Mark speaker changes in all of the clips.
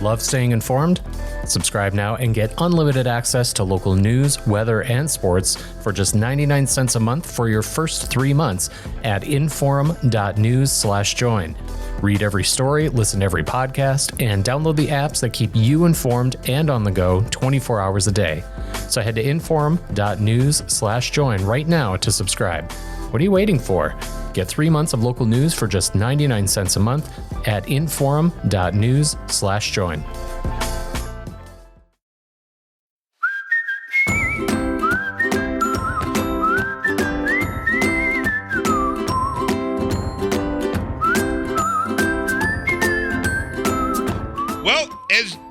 Speaker 1: Love staying informed? Subscribe now and get unlimited access to local news, weather, and sports for just 99 cents a month for your first 3 months at inforum.news/join. Read every story, listen to every podcast, and download the apps that keep you informed and on the go 24 hours a day. So head to inforum.news/join right now to subscribe. What are you waiting for? Get 3 months of local news for just 99 cents a month at inforum.news/join.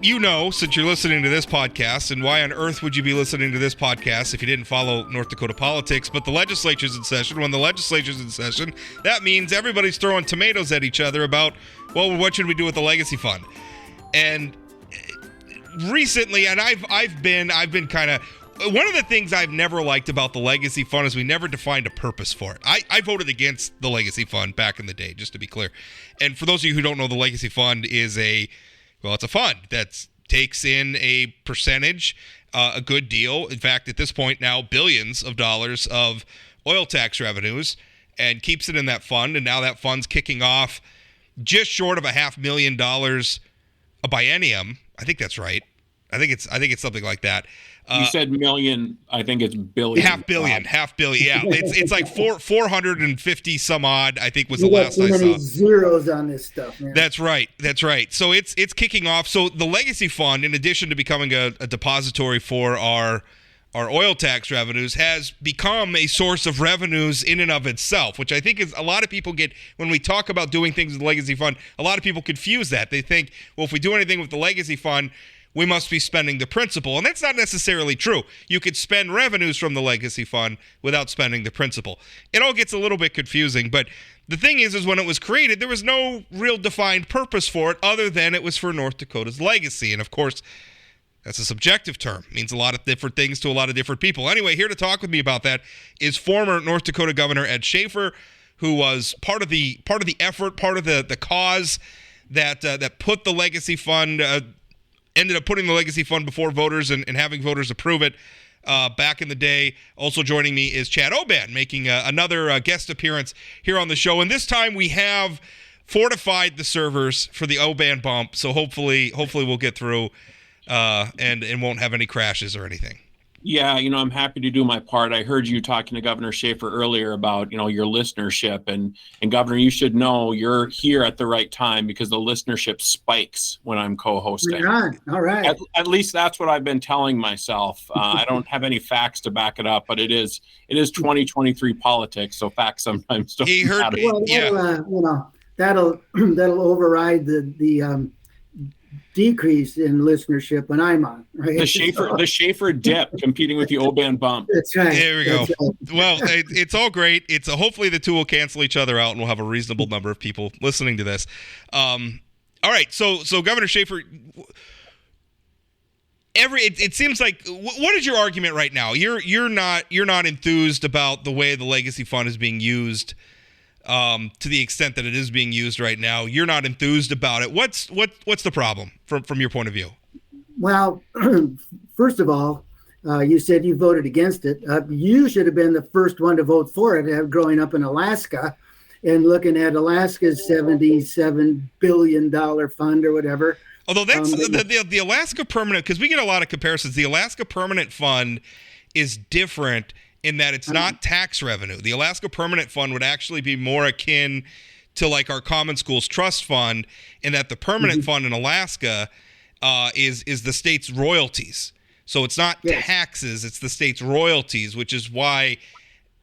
Speaker 2: You know, since you're listening to this podcast, and why on earth would you be listening to this podcast if you didn't follow North Dakota politics? But the legislature's in session. When the legislature's in session, that means everybody's throwing tomatoes at each other about, well, what should we do with the legacy fund? And recently, and I've been kind of, one of the things I've never liked about the legacy fund is we never defined a purpose for it. I voted against the legacy fund back in the day, just to be clear. And for those of you who don't know, the legacy fund is it's a fund that takes in a percentage, a good deal. In fact, at this point now, billions of dollars of oil tax revenues, and keeps it in that fund. And now that fund's kicking off just short of $500,000 a biennium. I think that's right. I think it's something like that.
Speaker 3: You said million. I think it's billion.
Speaker 2: Half billion. Yeah, it's like 450 some odd. I think was the last I saw.
Speaker 4: Too many zeros on this stuff, man.
Speaker 2: That's right. So it's kicking off. So the legacy fund, in addition to becoming a depository for our oil tax revenues, has become a source of revenues in and of itself, which I think is a lot of people get when we talk about doing things with the legacy fund. A lot of people confuse that. They think, well, if we do anything with the legacy fund, we must be spending the principal. And that's not necessarily true. You could spend revenues from the legacy fund without spending the principal. It all gets a little bit confusing, but the thing is when it was created, there was no real defined purpose for it other than it was for North Dakota's legacy. And of course, that's a subjective term. It means a lot of different things to a lot of different people. Anyway, here to talk with me about that is former North Dakota Governor Ed Schafer, who was part of the effort, part of the cause that put the legacy fund ended up putting the legacy fund before voters and having voters approve it back in the day. Also joining me is Chad Oban, making another guest appearance here on the show. And this time we have fortified the servers for the Oban bump, so hopefully we'll get through and won't have any crashes or anything.
Speaker 3: Yeah, I'm happy to do my part. I heard you talking to Governor Schafer earlier about, your listenership. And Governor, you should know you're here at the right time because the listenership spikes when I'm co-hosting.
Speaker 4: All right.
Speaker 3: At least that's what I've been telling myself. I don't have any facts to back it up, but it is 2023 politics, so facts sometimes don't matter.
Speaker 4: Well, that'll override the decrease in listenership when I'm on, right?
Speaker 3: The Schafer dip competing with the Oban bump.
Speaker 4: That's right.
Speaker 2: There we go.
Speaker 4: Right.
Speaker 2: Well, it's all great. Hopefully the two will cancel each other out and we'll have a reasonable number of people listening to this. All right. So Governor Schafer, it seems like, what is your argument right now? You're not enthused about the way the legacy fund is being used. To the extent that it is being used right now, you're not enthused about it. What's the problem from your point of view?
Speaker 4: Well, first of all, you said you voted against it. You should have been the first one to vote for it. Growing up in Alaska and looking at Alaska's $77 billion fund or whatever.
Speaker 2: Although that's the Alaska Permanent, because we get a lot of comparisons. The Alaska Permanent Fund is different in that it's not tax revenue. The Alaska Permanent Fund would actually be more akin to like our Common Schools Trust Fund, in that the Permanent Fund in Alaska is the state's royalties. So it's not taxes, it's the state's royalties, which is why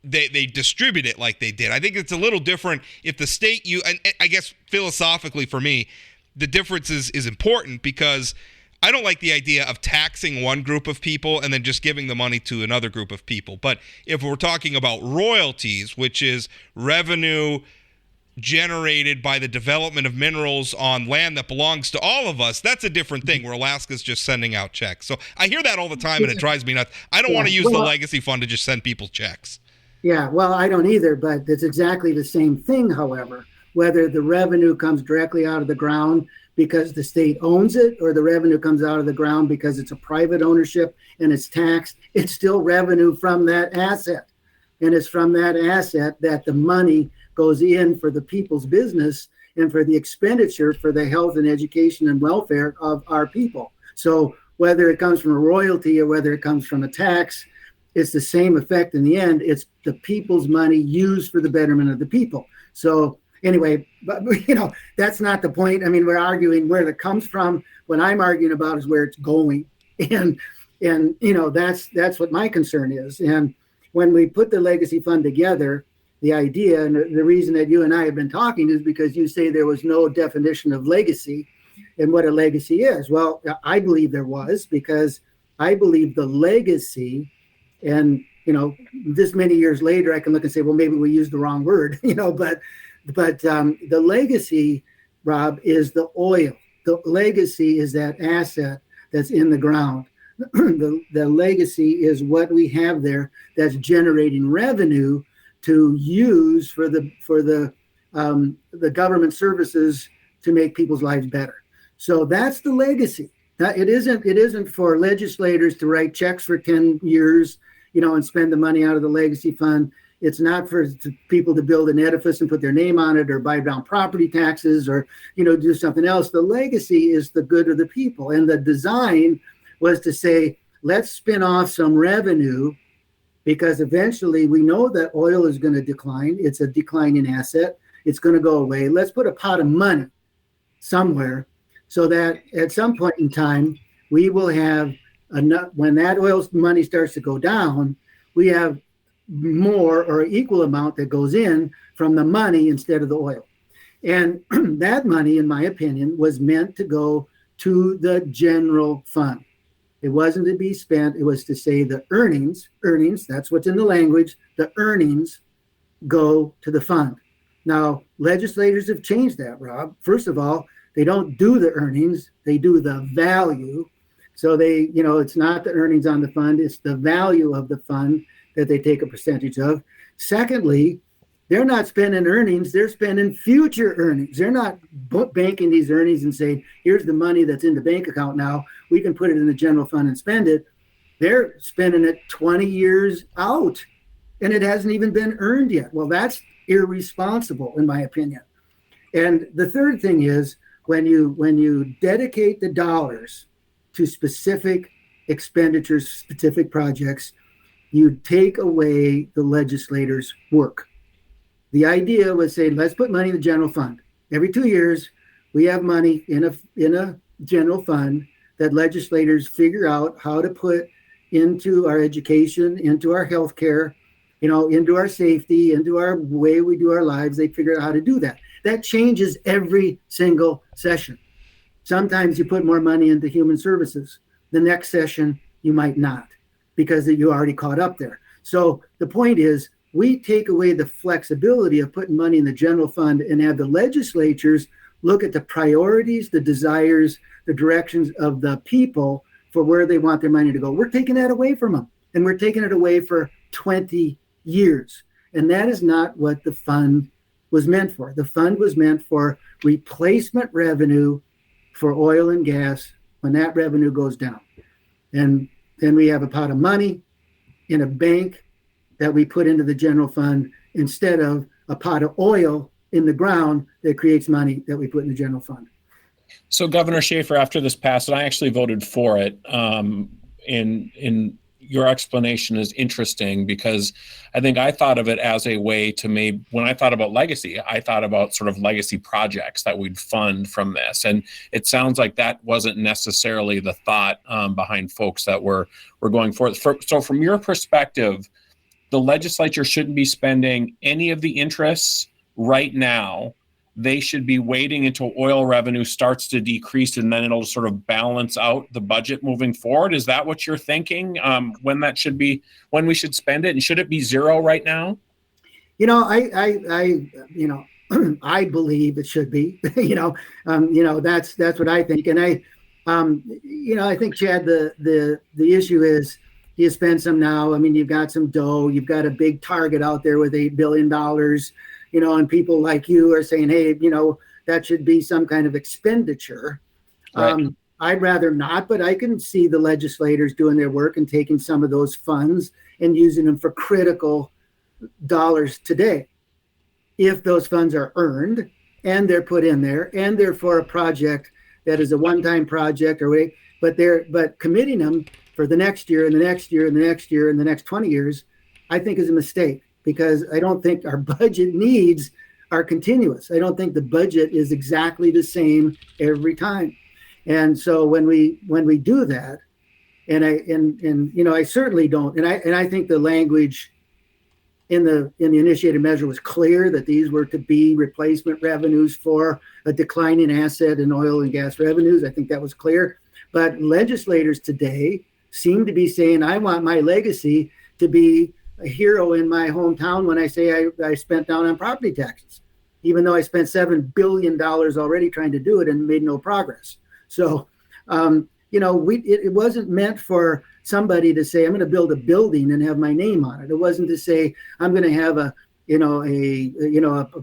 Speaker 2: they distribute it like they did. I think it's a little different if the state, and I guess philosophically for me, the difference is important because I don't like the idea of taxing one group of people and then just giving the money to another group of people. But if we're talking about royalties, which is revenue generated by the development of minerals on land that belongs to all of us, that's a different thing, where Alaska's just sending out checks. So I hear that all the time and it drives me nuts. I don't want to use the legacy fund to just send people checks.
Speaker 4: Yeah, well, I don't either, but it's exactly the same thing, however, whether the revenue comes directly out of the ground because the state owns it, or the revenue comes out of the ground because it's a private ownership and it's taxed, it's still revenue from that asset. And it's from that asset that the money goes in for the people's business and for the expenditure for the health and education and welfare of our people. So whether it comes from a royalty or whether it comes from a tax, it's the same effect in the end. It's the people's money used for the betterment of the people. So anyway, but that's not the point. I mean, we're arguing where it comes from. What I'm arguing about is where it's going. And that's what my concern is. And when we put the legacy fund together, the idea and the reason that you and I have been talking is because you say there was no definition of legacy and what a legacy is. Well, I believe there was, because I believe the legacy, and this many years later, I can look and say, well, maybe we used the wrong word, but the legacy, Rob, is the oil. The legacy is that asset that's in the ground. The legacy is what we have there that's generating revenue to use for the government services to make people's lives better. So that's the legacy. It isn't for legislators to write checks for 10 years, and spend the money out of the legacy fund. It's not for people to build an edifice and put their name on it or buy down property taxes or, do something else. The legacy is the good of the people. And the design was to say, let's spin off some revenue, because eventually we know that oil is going to decline. It's a declining asset. It's going to go away. Let's put a pot of money somewhere so that at some point in time, we will have enough. When that oil money starts to go down, we have more or equal amount that goes in from the money instead of the oil. And that money, in my opinion, was meant to go to the general fund. It wasn't to be spent. It was to say the earnings, that's what's in the language, the earnings go to the fund. Now, legislators have changed that, Rob. First of all, they don't do the earnings, they do the value. So they, it's not the earnings on the fund, it's the value of the fund that they take a percentage of. Secondly, they're not spending earnings, they're spending future earnings. They're not banking these earnings and saying, here's the money that's in the bank account now, we can put it in the general fund and spend it. They're spending it 20 years out, and it hasn't even been earned yet. Well, that's irresponsible, in my opinion. And the third thing is, when you dedicate the dollars to specific expenditures, specific projects, you take away the legislators' work. The idea was saying, let's put money in the general fund. Every 2 years, we have money in a general fund that legislators figure out how to put into our education, into our healthcare, into our safety, into our way we do our lives. They figure out how to do that. That changes every single session. Sometimes you put more money into human services. The next session, you might not, because you already caught up there. So the point is, we take away the flexibility of putting money in the general fund and have the legislatures look at the priorities, the desires, the directions of the people for where they want their money to go. We're taking that away from them, and we're taking it away for 20 years. And that is not what the fund was meant for. The fund was meant for replacement revenue for oil and gas when that revenue goes down. And then we have a pot of money in a bank that we put into the general fund instead of a pot of oil in the ground that creates money that we put in the general fund.
Speaker 3: So Governor Schafer, after this passed, and I actually voted for it, in your explanation is interesting, because I think I thought of it as a way to when I thought about legacy, I thought about sort of legacy projects that we'd fund from this. And it sounds like that wasn't necessarily the thought behind folks that were going for it. So from your perspective, the legislature shouldn't be spending any of the interests right now. They should be waiting until oil revenue starts to decrease, and then it'll sort of balance out the budget moving forward. Is that what you're thinking? When we should spend it, and should it be zero right now?
Speaker 4: I believe it should be. That's what I think. And I think, Chad, the issue is, you spend some now. I mean, you've got some dough. You've got a big target out there with $8 billion. And people like you are saying, hey, that should be some kind of expenditure.
Speaker 3: Right.
Speaker 4: I'd rather not, but I can see the legislators doing their work and taking some of those funds and using them for critical dollars today. If those funds are earned and they're put in there and they're for a project that is a one-time project but committing them for the next year and the next year and the next year and the next 20 years, I think is a mistake, because I don't think our budget needs are continuous. I don't think the budget is exactly the same every time. And so when we do that, and I certainly don't, and I think the language in the initiated measure was clear that these were to be replacement revenues for a decline in asset and oil and gas revenues. I think that was clear. But legislators today seem to be saying, I want my legacy to be a hero in my hometown when I say I spent down on property taxes, even though I spent $7 billion already trying to do it and made no progress. So, it wasn't meant for somebody to say, I'm going to build a building and have my name on it. It wasn't to say, I'm going to have a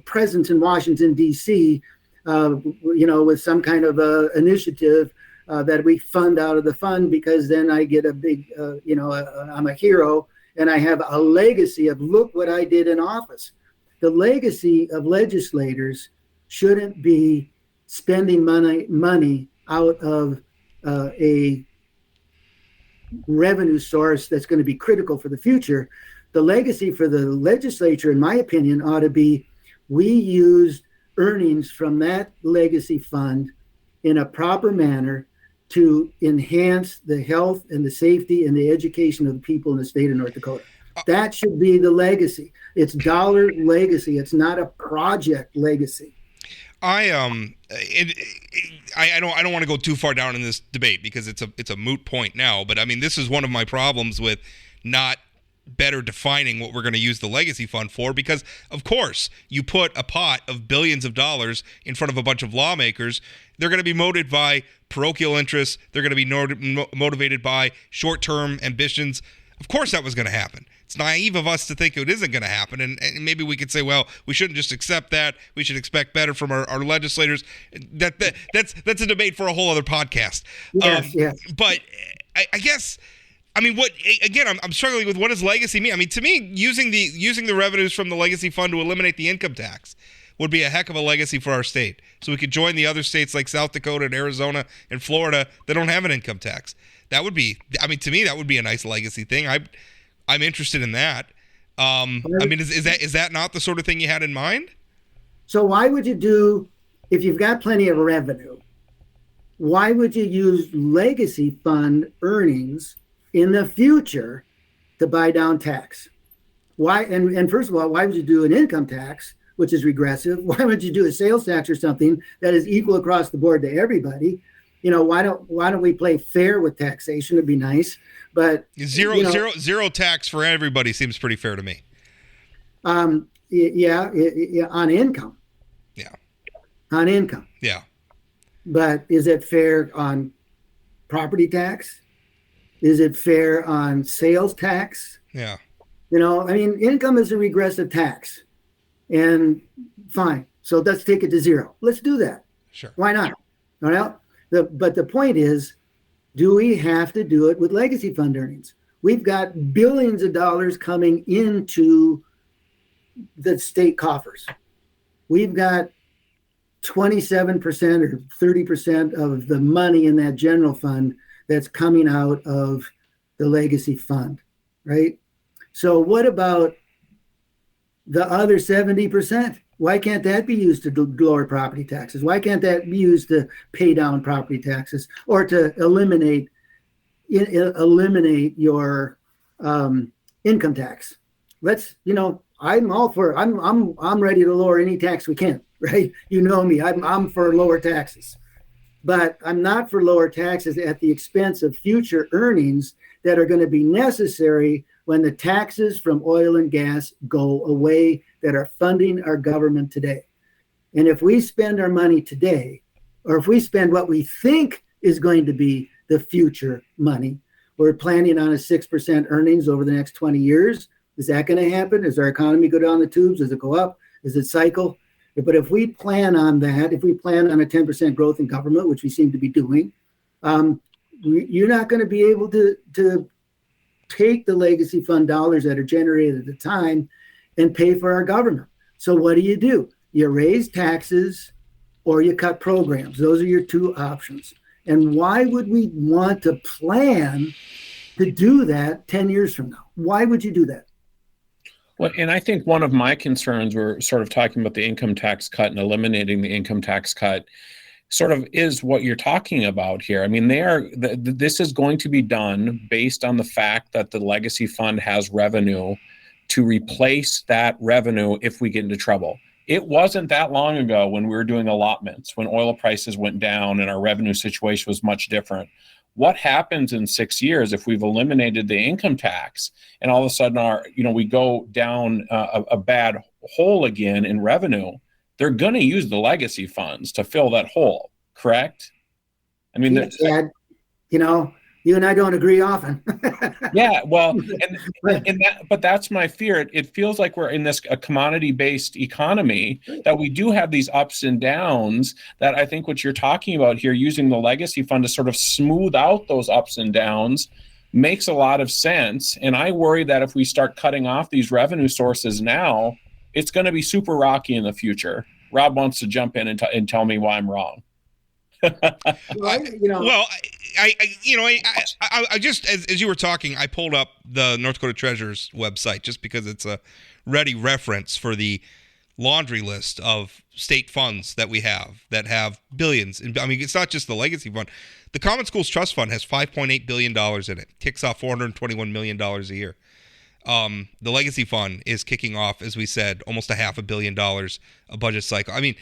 Speaker 4: presence in Washington, D.C., with some kind of initiative that we fund out of the fund, because then I get a big, I'm a hero and I have a legacy of, look what I did in office. The legacy of legislators shouldn't be spending money out of a revenue source that's going to be critical for the future. The legacy for the legislature, in my opinion, ought to be, we use earnings from that legacy fund in a proper manner to enhance the health and the safety and the education of the people in the state of North Dakota. That should be the legacy. It's dollar legacy. It's not a project legacy.
Speaker 2: I don't want to go too far down in this debate because it's a moot point now, but I mean, this is one of my problems with not better defining what we're going to use the legacy fund for, because of course you put a pot of billions of dollars in front of a bunch of lawmakers, they're going to be motivated by parochial interests, they're going to be motivated by short-term ambitions. Of course that was going to happen. It's naive of us to think it isn't going to happen, and maybe we could say, well, we shouldn't just accept that. We should expect better from our legislators. That's a debate for a whole other podcast.
Speaker 4: Yes.
Speaker 2: But I guess, I mean, I'm struggling with what does legacy mean? I mean, to me, using the revenues from the legacy fund to eliminate the income tax would be a heck of a legacy for our state. So we could join the other states like South Dakota and Arizona and Florida that don't have an income tax. That would be, I mean, to me, that would be a nice legacy thing. I'm interested in that. I mean, is that not the sort of thing you had in mind?
Speaker 4: So why would you do, if you've got plenty of revenue, why would you use legacy fund earnings in the future to buy down tax? Why? And first of all, why would you do an income tax, which is regressive? Why would you do a sales tax or something that is equal across the board to everybody? Why don't we play fair with taxation? It'd be nice, but
Speaker 2: zero tax for everybody seems pretty fair to me.
Speaker 4: Yeah, on income.
Speaker 2: Yeah.
Speaker 4: On income.
Speaker 2: Yeah.
Speaker 4: But is it fair on property tax? Is it fair on sales tax?
Speaker 2: Yeah.
Speaker 4: I mean, income is a regressive tax, and fine. So let's take it to zero. Let's do that.
Speaker 2: Sure.
Speaker 4: Why not? All right. But the point is, do we have to do it with legacy fund earnings? We've got billions of dollars coming into the state coffers. We've got 27% or 30% of the money in that general fund that's coming out of the legacy fund, right? So what about the other 70%? Why can't that be used to lower property taxes? Why can't that be used to pay down property taxes or to eliminate your income tax? I'm ready to lower any tax we can, right? You know me, I'm for lower taxes, but I'm not for lower taxes at the expense of future earnings that are going to be necessary when the taxes from oil and gas go away that are funding our government today. And if we spend our money today, or if we spend what we think is going to be the future money, we're planning on a 6% earnings over the next 20 years. Is that going to happen? Does our economy go down the tubes? Does it go up? Does it cycle? But if we plan on that, if we plan on a 10% growth in government, which we seem to be doing, you're not going to be able to take the legacy fund dollars that are generated at the time and pay for our government. So what do? You raise taxes or you cut programs. Those are your two options. And why would we want to plan to do that 10 years from now? Why would you do that?
Speaker 3: Well, and I think one of my concerns, we're sort of talking about the income tax cut and eliminating the income tax cut, sort of is what you're talking about here. I mean, this is going to be done based on the fact that the legacy fund has revenue to replace that revenue if we get into trouble. It wasn't that long ago when we were doing allotments, when oil prices went down and our revenue situation was much different. What happens in 6 years if we've eliminated the income tax and all of a sudden we go down a bad hole again in revenue? They're going to use the legacy funds to fill that hole, correct? I mean,
Speaker 4: Chad, you and I don't agree often.
Speaker 3: Yeah, well, but that's my fear. It feels like we're in a commodity-based economy, that we do have these ups and downs, that I think what you're talking about here, using the legacy fund to sort of smooth out those ups and downs, makes a lot of sense. And I worry that if we start cutting off these revenue sources now, it's going to be super rocky in the future. Rob wants to jump in and tell me why I'm wrong.
Speaker 2: Well, I just, as you were talking, I pulled up the North Dakota Treasurer's website just because it's a ready reference for the laundry list of state funds that we have that have billions. I mean, it's not just the legacy fund. The Common Schools Trust Fund has $5.8 billion in it. Kicks off $421 million a year. The legacy fund is kicking off, as we said, almost $500 million a budget cycle. I mean,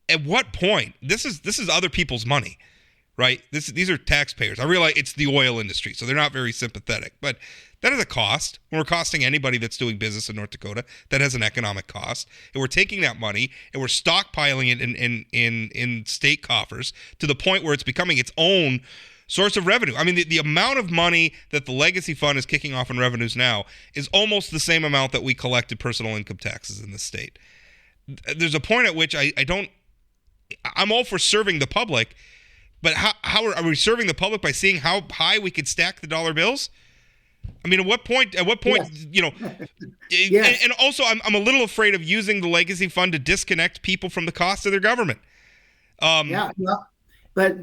Speaker 2: at what point? This is other people's money, right? These are taxpayers. I realize it's the oil industry, so they're not very sympathetic, but that is a cost. We're costing anybody that's doing business in North Dakota. That has an economic cost, and we're taking that money and we're stockpiling it in state coffers to the point where it's becoming its own source of revenue. I mean, the amount of money that the legacy fund is kicking off in revenues now is almost the same amount that we collected personal income taxes in the state. There's a point at which I'm all for serving the public, but how are we serving the public by seeing how high we could stack the dollar bills? I mean, at what point,
Speaker 4: Yes.
Speaker 2: And also I'm a little afraid of using the legacy fund to disconnect people from the cost of their government.
Speaker 4: But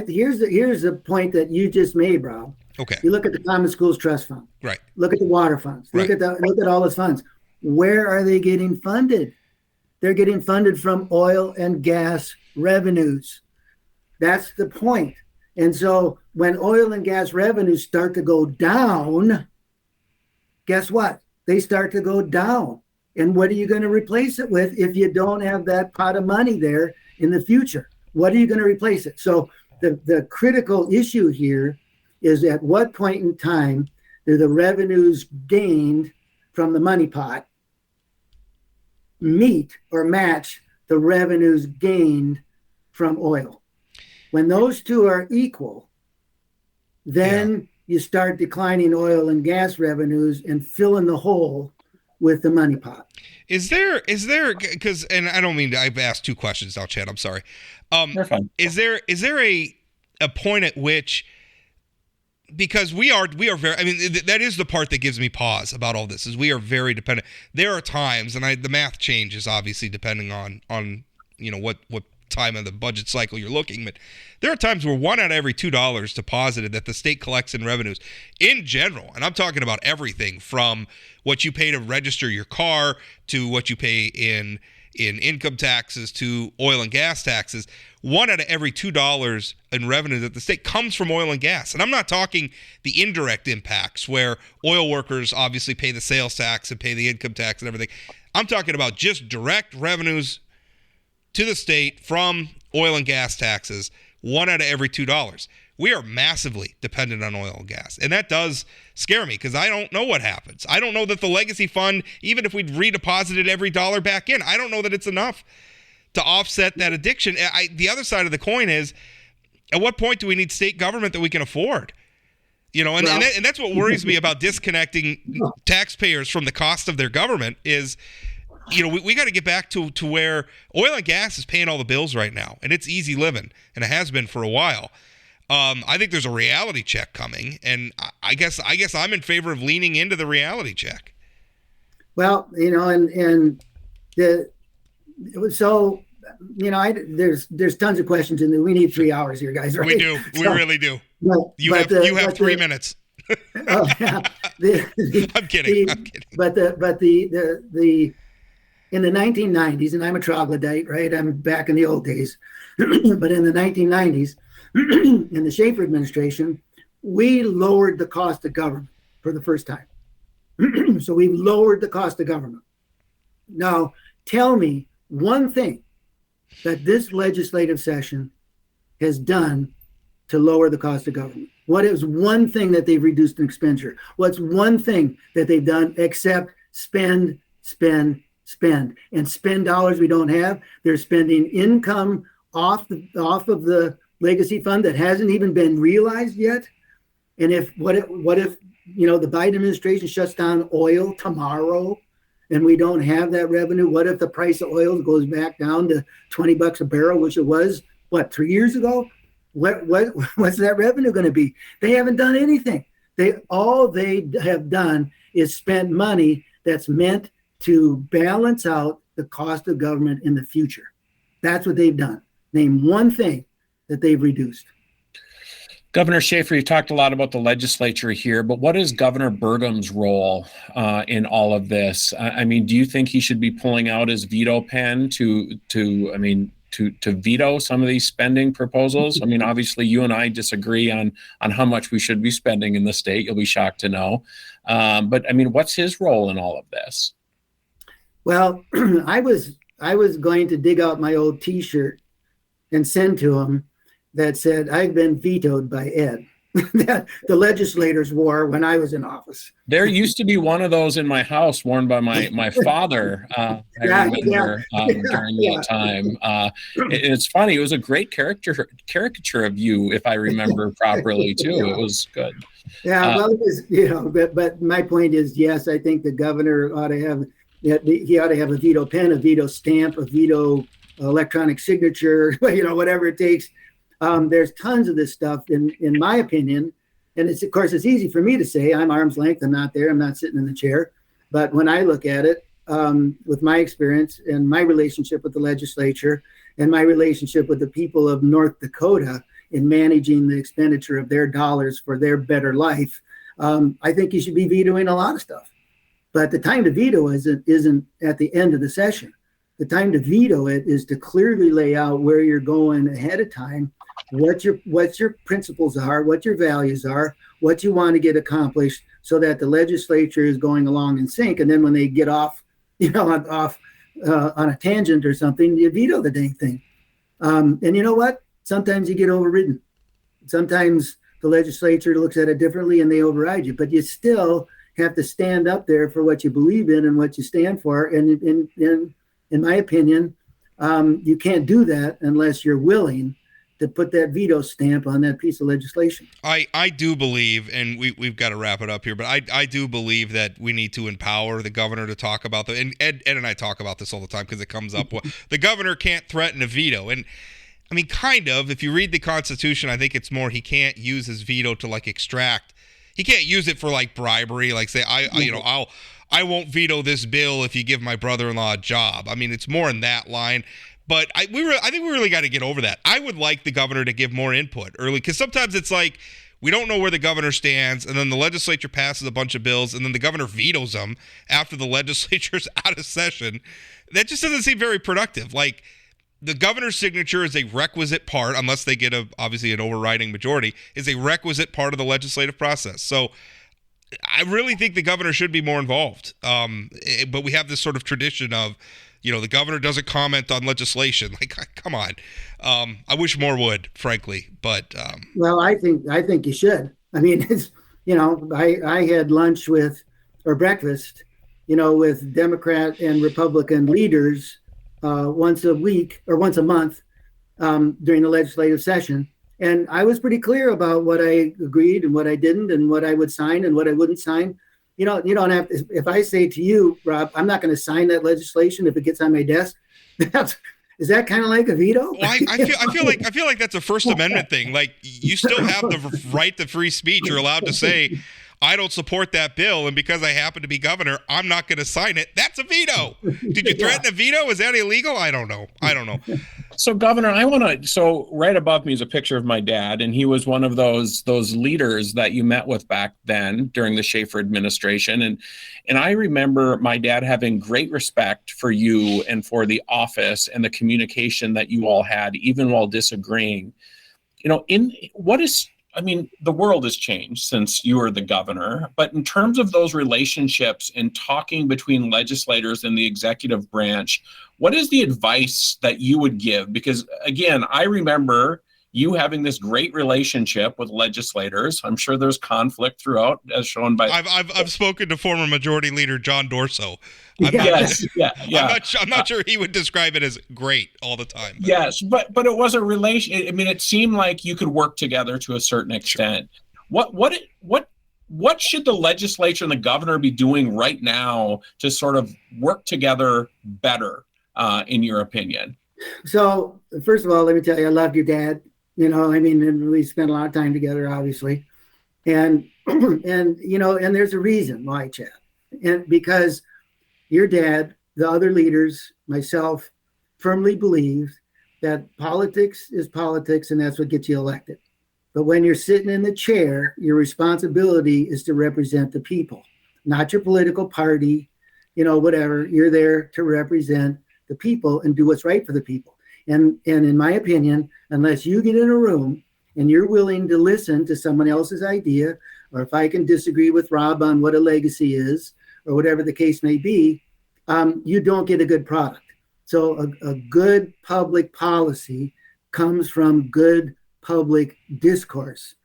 Speaker 4: here's the point that you just made, Rob.
Speaker 2: Okay.
Speaker 4: You look at the Common Schools Trust Fund.
Speaker 2: Right.
Speaker 4: Look at the water funds. Look
Speaker 2: Right.
Speaker 4: at all those funds. Where are they getting funded? They're getting funded from oil and gas revenues. That's the point. And so when oil and gas revenues start to go down, guess what? They start to go down. And what are you going to replace it with if you don't have that pot of money there in the future? What are you going to replace it? So the critical issue here is, at what point in time do the revenues gained from the money pot meet or match the revenues gained from oil? When those two are equal, then you start declining oil and gas revenues and filling the hole with the money pot.
Speaker 2: Is there, because, and I don't mean to, I've asked two questions now, Chad, I'm sorry.
Speaker 3: You're fine.
Speaker 2: Is there a point at which, because we are very, I mean, that is the part that gives me pause about all this, is we are very dependent. There are times, and the math changes obviously depending on what time of the budget cycle you're looking, but there are times where $1 out of every $2 deposited that the state collects in revenues in general, and I'm talking about everything from what you pay to register your car to what you pay in income taxes to oil and gas taxes. $1 out of every $2 in revenue that the state comes from oil and gas. And I'm not talking the indirect impacts where oil workers obviously pay the sales tax and pay the income tax and everything. I'm talking about just direct revenues to the state from oil and gas taxes, $1 out of every $2. We are massively dependent on oil and gas. And that does scare me because I don't know what happens. I don't know that the legacy fund, even if we'd redeposited every dollar back in, I don't know that it's enough to offset that addiction. The other side of the coin is, at what point do we need state government that we can afford? And that's what worries me about disconnecting taxpayers from the cost of their government is, we got to get back to where oil and gas is paying all the bills right now, and it's easy living, and it has been for a while. I think there's a reality check coming, and I guess I'm in favor of leaning into the reality check.
Speaker 4: Well, there's tons of questions, and we need 3 hours here, guys. Right?
Speaker 2: We do. We really do. You have 3 minutes.
Speaker 4: Oh, yeah.
Speaker 2: I'm kidding.
Speaker 4: But the in the 1990s, and I'm a troglodyte, right? I'm back in the old days, but in the 1990s, in the Schafer administration, we lowered the cost of government for the first time. So we've lowered the cost of government. Now, tell me one thing that this legislative session has done to lower the cost of government. What is one thing that they've reduced in expenditure? What's one thing that they've done except spend, and spend dollars we don't have? They're spending income off of the legacy fund that hasn't even been realized yet. And what if the Biden administration shuts down oil tomorrow and we don't have that revenue? What if the price of oil goes back down to $20 a barrel, which it was 3 years ago? What's that revenue going to be? They haven't done anything. All they have done is spend money that's meant to balance out the cost of government in the future. That's what they've done. Name one thing that they've reduced.
Speaker 5: Governor Schafer, you talked a lot about the legislature here, but what is Governor Burgum's role in all of this? I mean, do you think he should be pulling out his veto pen to veto some of these spending proposals? I mean, obviously you and I disagree on how much we should be spending in the state. You'll be shocked to know. But I mean, what's his role in all of this?
Speaker 4: Well, I was going to dig out my old T-shirt and send to him that said, "I've been vetoed by Ed." That the legislators wore when I was in office.
Speaker 5: There used to be one of those in my house worn by my father. I remember during that time. It's funny. It was a great caricature of you, if I remember properly, too. It was good.
Speaker 4: Yeah, well, it was, but my point is, yes, I think the governor ought to have. He ought to have a veto pen, a veto stamp, a veto electronic signature, whatever it takes. There's tons of this stuff, in my opinion, and of course, it's easy for me to say. I'm arm's length. I'm not there. I'm not sitting in the chair. But when I look at it, with my experience and my relationship with the legislature and my relationship with the people of North Dakota in managing the expenditure of their dollars for their better life, I think you should be vetoing a lot of stuff. But the time to veto isn't at the end of the session. The time to veto it is to clearly lay out where you're going ahead of time, what your principles are, what your values are, what you want to get accomplished, so that the legislature is going along in sync. And then when they get off on a tangent or something, you veto the dang thing. And you know what? Sometimes you get overridden. Sometimes the legislature looks at it differently and they override you, but you still have to stand up there for what you believe in and what you stand for. And in my opinion, you can't do that unless you're willing to put that veto stamp on that piece of legislation.
Speaker 2: I do believe, and we've got to wrap it up here, but I do believe that we need to empower the governor to talk about and Ed and I talk about this all the time because it comes up. The governor can't threaten a veto. And I mean, kind of, if you read the Constitution, I think it's more he can't use his veto to extract. He can't use it for bribery, say I won't veto this bill if you give my brother-in-law a job. I mean, it's more in that line. But I think we really got to get over that. I would like the governor to give more input early, because sometimes it's we don't know where the governor stands, and then the legislature passes a bunch of bills, and then the governor vetoes them after the legislature's out of session. That just doesn't seem very productive. The governor's signature is a requisite part, unless they get obviously an overriding majority, is a requisite part of the legislative process. So I really think the governor should be more involved. But we have this sort of tradition of, the governor doesn't comment on legislation. Come on. I wish more would, frankly. But
Speaker 4: well, I think you should. I mean, it's I had lunch or breakfast, with Democrat and Republican leaders once a week or once a month during the legislative session. And I was pretty clear about what I agreed and what I didn't, and what I would sign and what I wouldn't sign. you don't have to, if I say to you, Rob, I'm not going to sign that legislation if it gets on my desk. Is that kind of like a veto?
Speaker 2: Well, I feel like that's a First Amendment thing. Like, you still have the right to free speech. You're allowed to say, I don't support that bill, and because I happen to be governor, I'm not going to sign it. That's a veto. Did you threaten a veto? Is that illegal? I don't know.
Speaker 5: So, Governor, so right above me is a picture of my dad, and he was one of those leaders that you met with back then during the Schafer administration. And I remember my dad having great respect for you and for the office and the communication that you all had, even while disagreeing. The world has changed since you were the governor, but in terms of those relationships and talking between legislators and the executive branch, what is the advice that you would give? Because again, I remember you having this great relationship with legislators. I'm sure there's conflict throughout, as shown by.
Speaker 2: I've spoken to former Majority Leader John Dorso. I'm not sure he would describe it as great all the time. But.
Speaker 5: Yes, but it was a relation. I mean, it seemed like you could work together to a certain extent. Sure. What should the legislature and the governor be doing right now to sort of work together better, in your opinion?
Speaker 4: So first of all, let me tell you, I loved your dad. And we spent a lot of time together, obviously. And there's a reason why, Chad. And because your dad, the other leaders, myself, firmly believe that politics is politics, and that's what gets you elected. But when you're sitting in the chair, your responsibility is to represent the people, not your political party, whatever. You're there to represent the people and do what's right for the people. And in my opinion, unless you get in a room and you're willing to listen to someone else's idea, or if I can disagree with Rob on what a legacy is, or whatever the case may be, you don't get a good product. So a good public policy comes from good public discourse.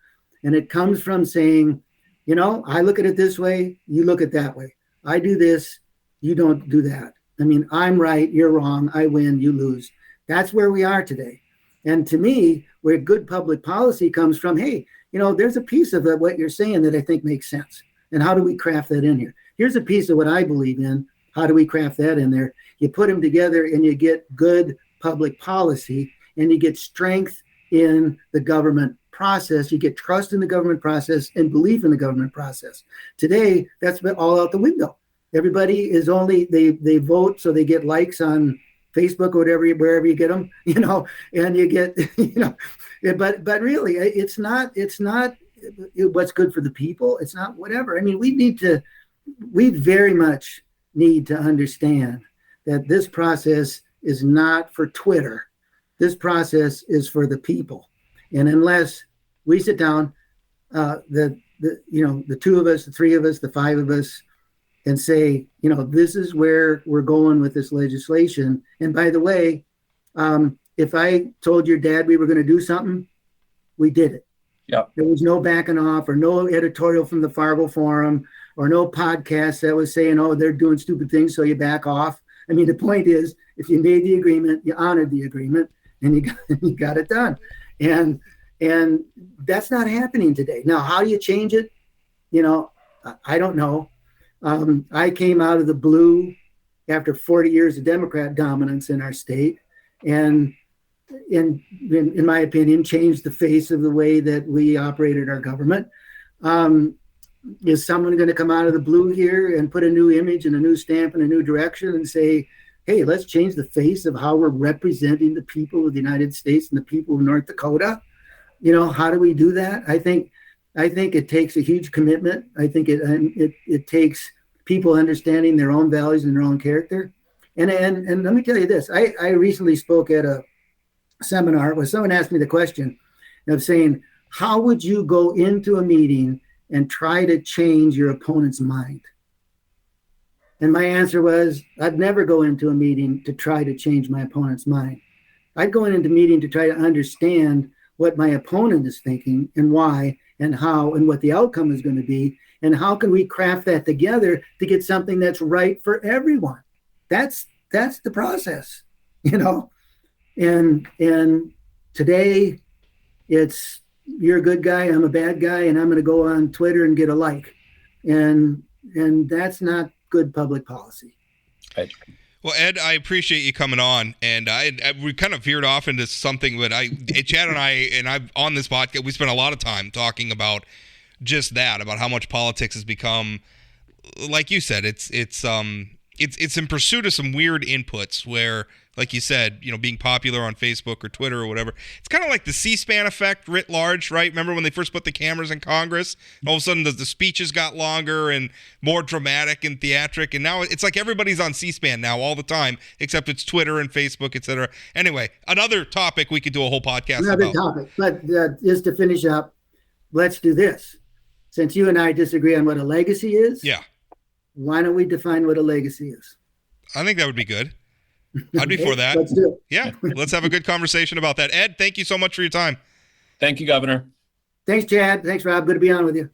Speaker 4: And it comes from saying, I look at it this way, you look at it that way. I do this, you don't do that. I mean, I'm right, you're wrong, I win, you lose. That's where we are today. And to me, where good public policy comes from, hey, there's a piece of what you're saying that I think makes sense. And how do we craft that in here? Here's a piece of what I believe in. How do we craft that in there? You put them together and you get good public policy, and you get strength in the government process. You get trust in the government process and belief in the government process. Today, that's all out the window. Everybody is they vote so they get likes on Facebook or wherever you get them, and you get, but really it's not what's good for the people. It's not whatever. I mean, we very much need to understand that this process is not for Twitter. This process is for the people. And unless we sit down, the two of us, the three of us, the five of us, and say, this is where we're going with this legislation. And by the way, if I told your dad we were going to do something, we did it.
Speaker 5: Yeah.
Speaker 4: There was no backing off, or no editorial from the Fargo Forum, or no podcast that was saying, oh, they're doing stupid things, so you back off. I mean, the point is, if you made the agreement, you honored the agreement, and you got it done. And that's not happening today. Now, how do you change it? I don't know. I came out of the blue after 40 years of Democrat dominance in our state, and in my opinion, changed the face of the way that we operated our government. Is someone going to come out of the blue here and put a new image and a new stamp and a new direction and say, hey, let's change the face of how we're representing the people of the United States and the people of North Dakota? How do we do that? I think it takes a huge commitment. I think it takes people understanding their own values and their own character. And let me tell you this. I recently spoke at a seminar where someone asked me the question of saying, how would you go into a meeting and try to change your opponent's mind? And my answer was, I'd never go into a meeting to try to change my opponent's mind. I'd go into a meeting to try to understand what my opponent is thinking and why and how and what the outcome is going to be, and how can we craft that together to get something that's right for everyone. That's the process, and today it's, you're a good guy, I'm a bad guy, and I'm going to go on Twitter and get a like. And and that's not good public policy.
Speaker 5: Right.
Speaker 2: Well, Ed, I appreciate you coming on, and we kind of veered off into something, but Chad and I on this podcast, we spent a lot of time talking about just that, about how much politics has become, like you said, it's in pursuit of some weird inputs where, like you said, being popular on Facebook or Twitter or whatever. It's kind of like the C-SPAN effect writ large, right? Remember when they first put the cameras in Congress? All of a sudden the speeches got longer and more dramatic and theatric, and now it's like everybody's on C-SPAN now all the time, except it's Twitter and Facebook, etc. Anyway, another topic we could do a whole podcast
Speaker 4: another
Speaker 2: about.
Speaker 4: Topic, but just to finish up, let's do this. Since you and I disagree on what a legacy is,
Speaker 2: Yeah.
Speaker 4: Why don't we define what a legacy is?
Speaker 2: I think that would be good. I'd be for that.
Speaker 4: Let's do it.
Speaker 2: Yeah, let's have a good conversation about that. Ed, thank you so much for your time.
Speaker 5: Thank you, Governor.
Speaker 4: Thanks, Chad. Thanks, Rob. Good to be on with you.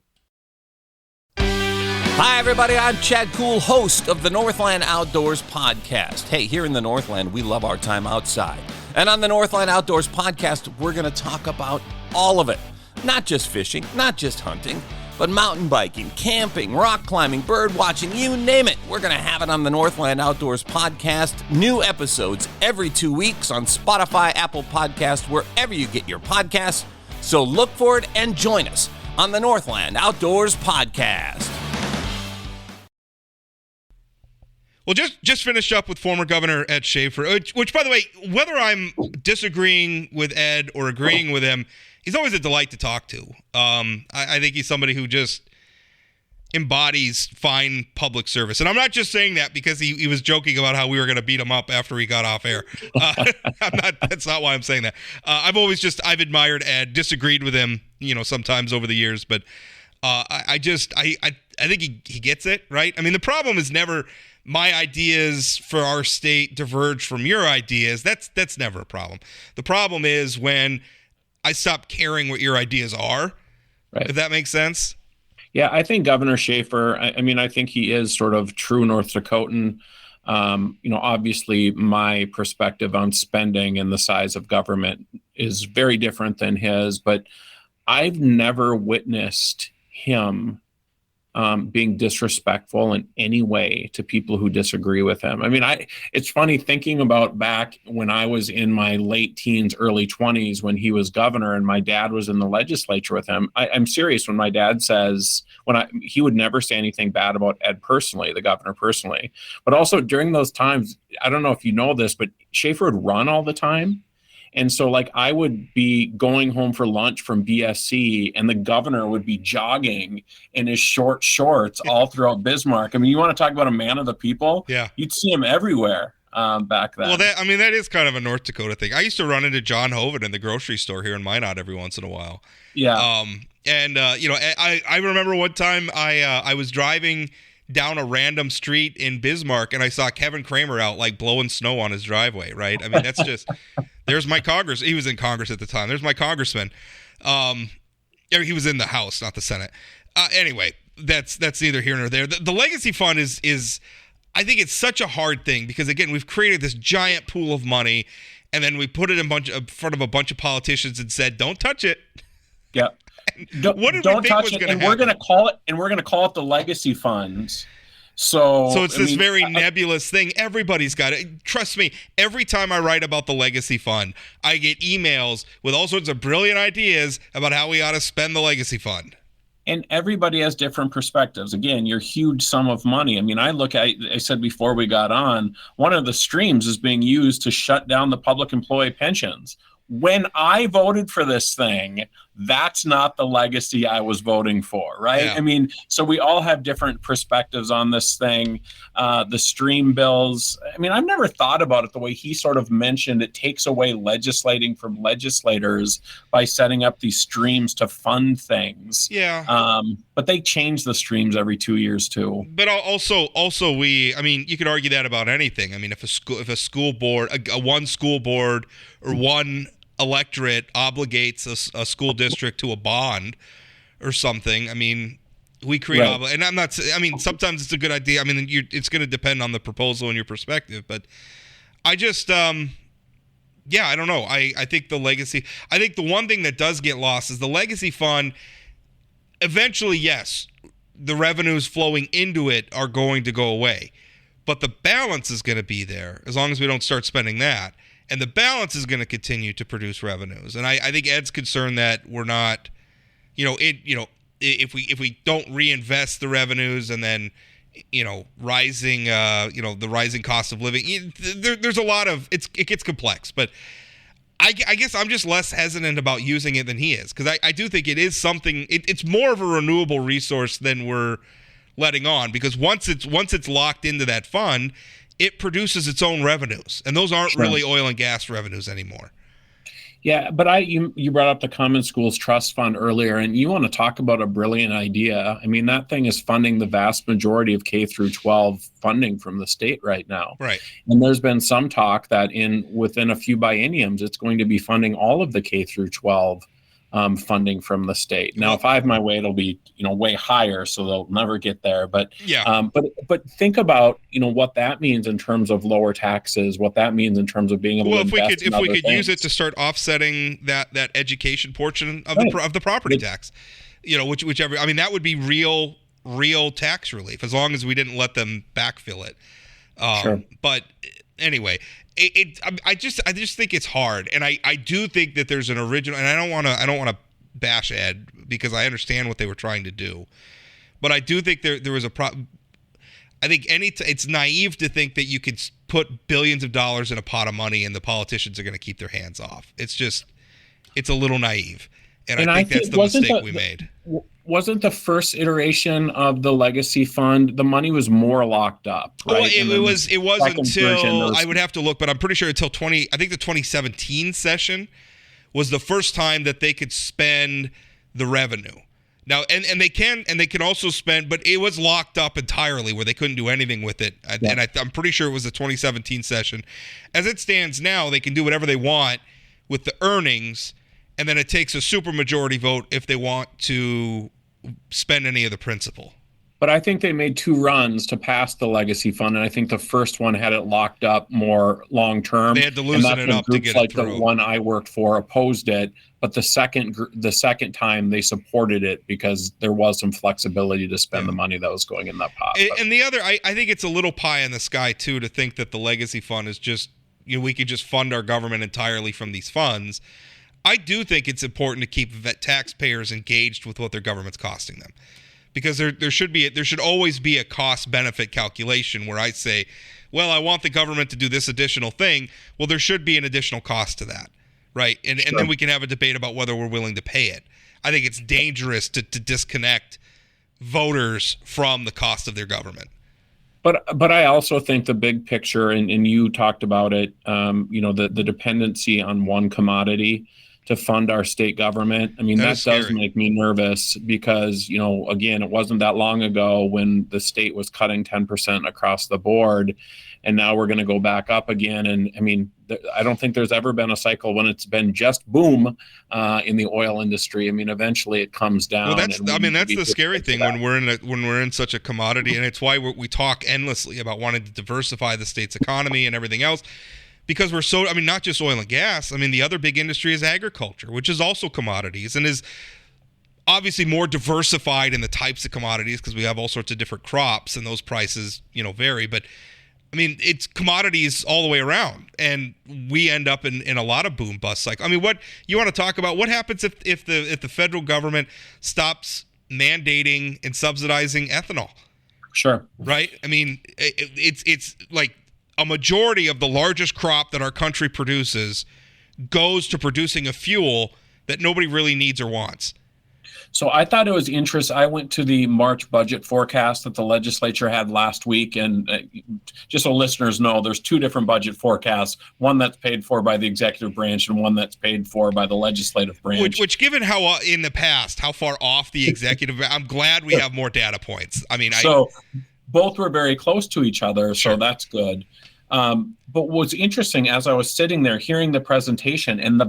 Speaker 6: Hi, everybody. I'm Chad Cool, host of the Northland Outdoors podcast. Hey, here in the Northland, we love our time outside. And on the Northland Outdoors podcast, we're going to talk about all of it. Not just fishing, not just hunting, but mountain biking, camping, rock climbing, bird watching, you name it. We're going to have it on the Northland Outdoors podcast. New episodes every 2 weeks on Spotify, Apple Podcasts, wherever you get your podcasts. So look for it and join us on the Northland Outdoors podcast.
Speaker 2: Well, just finished up with former Governor Ed Schafer, which, by the way, whether I'm disagreeing with Ed or agreeing with him, he's always a delight to talk to. I think he's somebody who just embodies fine public service. And I'm not just saying that because he was joking about how we were going to beat him up after he got off air. That's not why I'm saying that. I've admired Ed, disagreed with him, sometimes over the years, but I think he gets it, right? I mean, the problem is never my ideas for our state diverge from your ideas. That's never a problem. The problem is when I stop caring what your ideas are, right? If that makes sense.
Speaker 5: Yeah, I think Governor Schafer, I think he is sort of true North Dakotan. Obviously my perspective on spending and the size of government is very different than his, but I've never witnessed him being disrespectful in any way to people who disagree with him. It's funny thinking about back when I was in my late teens, early 20s, when he was governor and my dad was in the legislature with him. I'm serious when my dad says, he would never say anything bad about Ed personally, the governor personally. But also during those times, I don't know if you know this, but Schafer would run all the time. And so I would be going home for lunch from BSC and the governor would be jogging in his short shorts all throughout Bismarck. You want to talk about a man of the people?
Speaker 2: Yeah.
Speaker 5: You'd see him everywhere back then.
Speaker 2: Well, that is kind of a North Dakota thing. I used to run into John Hoven in the grocery store here in Minot every once in a while.
Speaker 5: Yeah.
Speaker 2: I remember one time I was driving down a random street in Bismarck and I saw Kevin Kramer out blowing snow on his driveway, right? That's just there's my Congress. He was in Congress at the time. There's my congressman. He was in the House, not the Senate. Anyway, that's neither here nor there. The legacy fund is I think it's such a hard thing because again, we've created this giant pool of money and then we put it in front of a bunch of politicians and said, "Don't touch it."
Speaker 5: Yeah. Don't touch it, and we're going to call it the legacy funds. So
Speaker 2: it's this very nebulous thing. Everybody's got it. Trust me, every time I write about the legacy fund, I get emails with all sorts of brilliant ideas about how we ought to spend the legacy fund.
Speaker 5: And everybody has different perspectives. Again, your huge sum of money. I said before we got on, one of the streams is being used to shut down the public employee pensions. When I voted for this thing, that's not the legacy I was voting for, right?
Speaker 2: Yeah.
Speaker 5: So we all have different perspectives on this thing. The stream bills, I've never thought about it the way he sort of mentioned it takes away legislating from legislators by setting up these streams to fund things.
Speaker 2: Yeah.
Speaker 5: But they change the streams every 2 years too.
Speaker 2: But also you could argue that about anything. If a school board, one school board or one electorate obligates a school district to a bond or something, we create
Speaker 5: right.
Speaker 2: And I'm not, sometimes it's a good idea. It's going to depend on the proposal and your perspective, but I just I don't know. I think the one thing that does get lost is the legacy fund eventually, yes, the revenues flowing into it are going to go away. But the balance is going to be there as long as we don't start spending that. And the balance is going to continue to produce revenues. And I think Ed's concerned that we're not, if we don't reinvest the revenues and then, rising, the rising cost of living, there's a lot of, it gets complex. But I guess I'm just less hesitant about using it than he is, because I do think it is something, it's more of a renewable resource than we're letting on, because once it's locked into that fund, it produces its own revenues, and those aren't really oil and gas revenues anymore.
Speaker 5: Yeah, but you brought up the Common Schools Trust Fund earlier, and you want to talk about a brilliant idea. I mean, that thing is funding the vast majority of K through 12 funding from the state right now.
Speaker 2: Right.
Speaker 5: And there's been some talk that within a few bienniums, it's going to be funding all of the K through 12 funding from the state. Now, if I have my way, it'll be way higher, so they'll never get there. But but think about what that means in terms of lower taxes, what that means in terms of being able to invest
Speaker 2: if we could use it to start offsetting that education portion of the property tax, whichever. I mean, that would be real tax relief, as long as we didn't let them backfill it. But anyway. I just think it's hard, and I do think that there's an original, and I don't want to bash Ed, because I understand what they were trying to do, but I do think there was a problem. I think it's naive to think that you could put billions of dollars in a pot of money and the politicians are going to keep their hands off. It's a little naive, and I think that's the mistake we made.
Speaker 5: Wasn't the first iteration of the legacy fund, the money was more locked up, right?
Speaker 2: It was until, I would have to look, but I'm pretty sure until the 2017 session was the first time that they could spend the revenue. Now, and they can also spend, but it was locked up entirely where they couldn't do anything with it. And I'm pretty sure it was the 2017 session. As it stands now, they can do whatever they want with the earnings, and then it takes a supermajority vote if they want to spend any of the principal.
Speaker 5: But I think they made two runs to pass the legacy fund, and I think the first one had it locked up more long term.
Speaker 2: They had to loosen it up to get it through.
Speaker 5: The one I worked for opposed it, but the second time they supported it because there was some flexibility to spend the money that was going in that pot.
Speaker 2: And the other, I think it's a little pie in the sky too to think that the legacy fund is just, we could just fund our government entirely from these funds. I do think it's important to keep taxpayers engaged with what their government's costing them, because there should always be a cost benefit calculation where I say, well, I want the government to do this additional thing. Well, there should be an additional cost to that, right? And then we can have a debate about whether we're willing to pay it. I think it's dangerous to disconnect voters from the cost of their government.
Speaker 5: But I also think the big picture, and you talked about it, the dependency on one commodity to fund our state government. I mean, that does make me nervous because, again, it wasn't that long ago when the state was cutting 10% across the board, and now we're going to go back up again. And I mean, I don't think there's ever been a cycle when it's been just boom in the oil industry. I mean, eventually it comes down.
Speaker 2: Well, that's the scary thing when we're in such a commodity, and it's why we talk endlessly about wanting to diversify the state's economy and everything else. Because we're so, not just oil and gas. The other big industry is agriculture, which is also commodities and is obviously more diversified in the types of commodities because we have all sorts of different crops and those prices, vary. But it's commodities all the way around, and we end up in a lot of boom bust cycle. What you want to talk about? What happens if the federal government stops mandating and subsidizing ethanol?
Speaker 5: Sure.
Speaker 2: Right. It's like a majority of the largest crop that our country produces goes to producing a fuel that nobody really needs or wants.
Speaker 5: So I thought it was interesting. I went to the March budget forecast that the legislature had last week. And just so listeners know, there's two different budget forecasts, one that's paid for by the executive branch and one that's paid for by the legislative branch.
Speaker 2: Which given how in the past, how far off the executive, I'm glad we have more data points.
Speaker 5: So both were very close to each other. So that's good. But what's interesting, as I was sitting there hearing the presentation, and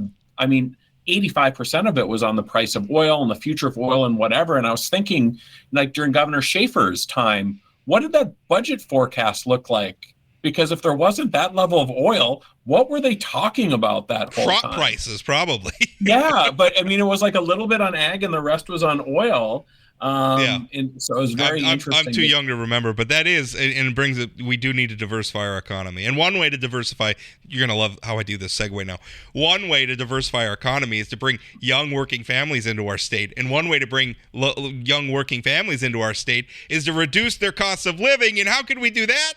Speaker 5: 85% of it was on the price of oil and the future of oil and whatever. And I was thinking, like during Governor Schafer's time, what did that budget forecast look like because if there wasn't that level of oil, what were they talking about that whole
Speaker 2: Crop
Speaker 5: time?
Speaker 2: prices, probably.
Speaker 5: Yeah, but I mean, it was like a little bit on ag and the rest was on oil. And so it was very interesting.
Speaker 2: I'm too young to remember, but that is, and it brings it. We do need to diversify our economy, and one way to diversify, you're gonna love how I do this segue now. One way to diversify our economy is to bring young working families into our state, and one way to bring young working families into our state is to reduce their costs of living. And how can we do that?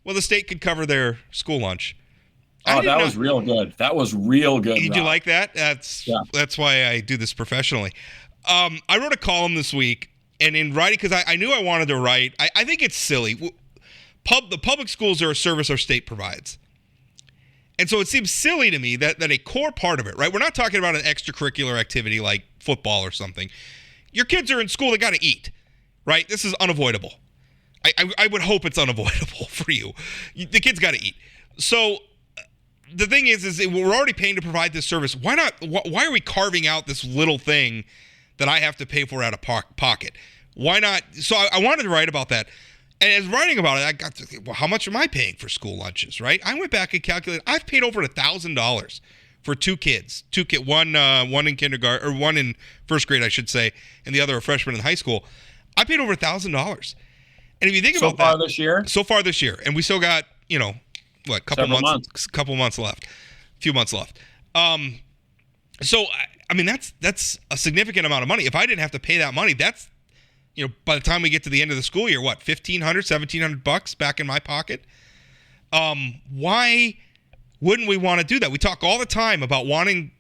Speaker 2: Well, the state could cover their school lunch.
Speaker 5: Oh, that was real good. That was real good.
Speaker 2: Did you like that? That's why I do this professionally. I wrote a column this week, and in writing, because I knew I wanted to write, I think it's silly. The public schools are a service our state provides. And so it seems silly to me that a core part of it, right? We're not talking about an extracurricular activity like football or something. Your kids are in school, they got to eat, right? This is unavoidable. I would hope it's unavoidable for you. The kids got to eat. So the thing is we're already paying to provide this service. Why not? Why are we carving out this little thing that I have to pay for out of pocket? Why not? So I wanted to write about that. And as writing about it, I got to think, well, how much am I paying for school lunches, right? I went back and calculated. I've paid over $1,000 for two kids. One in kindergarten, or one in first grade, I should say, and the other a freshman in high school. I paid over $1,000. And if you think about that, so far this year, and we still got, couple months left, a few months left. So I mean, that's a significant amount of money. If I didn't have to pay that money, that's, by the time we get to the end of the school year, what, $1,500-$1,700 back in my pocket? Why wouldn't we want to do that? We talk all the time about wanting.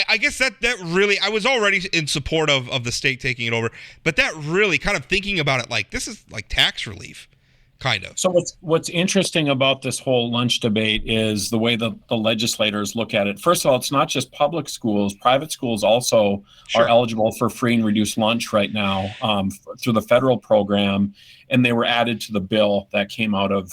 Speaker 2: I guess that really, I was already in support of the state taking it over, but that really kind of thinking about it like this is like tax relief, kind of.
Speaker 5: So what's interesting about this whole lunch debate is the way the legislators look at it. First of all, it's not just public schools. Private schools also are eligible for free and reduced lunch right now through the federal program. And they were added to the bill that came out of,